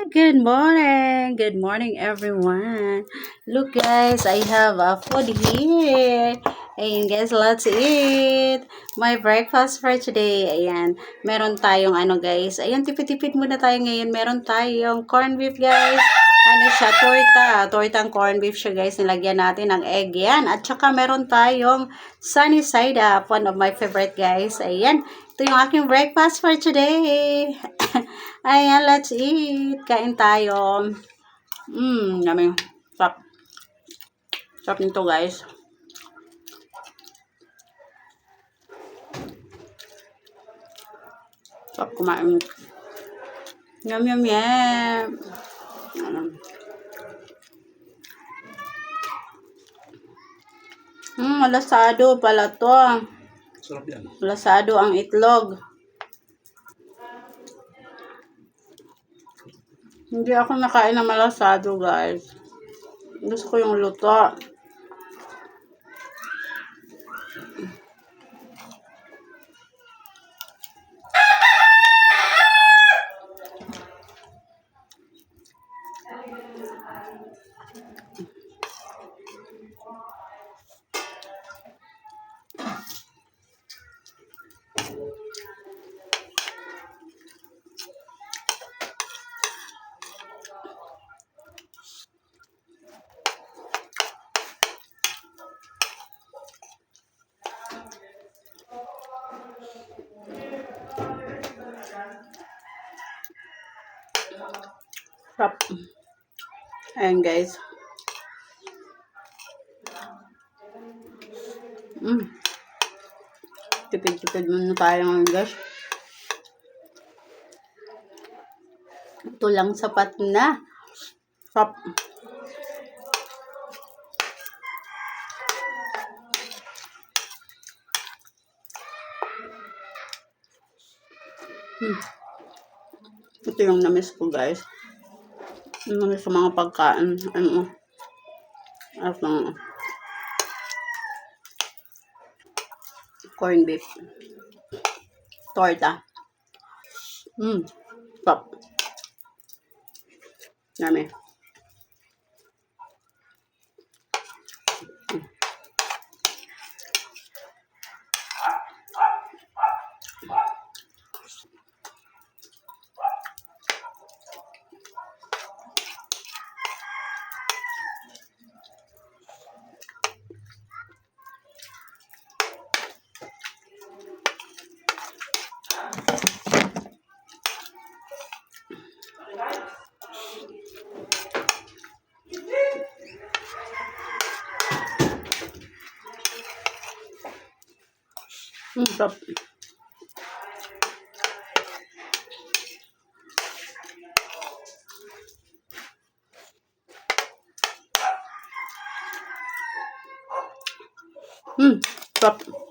Good morning. Good morning, everyone. Look, guys, I have a food here. Ayan, guys, let's eat. My breakfast for today. Ayan, meron tayong guys. Ayan, tipid-tipid muna tayo ngayon. Meron tayong corned beef, guys. Ano siya? Torta. Tortang corned beef siya, guys. Nilagyan natin ng egg. Yan. At saka meron tayong sunny side up. One of my favorite, guys. Ayan. Ito yung aking breakfast for today. Ayan, let's eat. Kain tayo. Yummy. Sarap. Sarap nito, guys. Sarap kumain. Yum, yum, yum. Malasado pala to. Sarap yan. Malasado ang itlog. Hindi ako nakain ng malasado, guys. Gusto ko yung luto. Sarap. Ayan, guys. Tipid-tipid muna tayo ngayon, guys. Ito lang sapat na. Sarap. Ito yung na-miss ko, guys. Yung na-miss sa mga pagkain. Corned beef. Torta. Sarap. Yummy. Sarap. Sarap.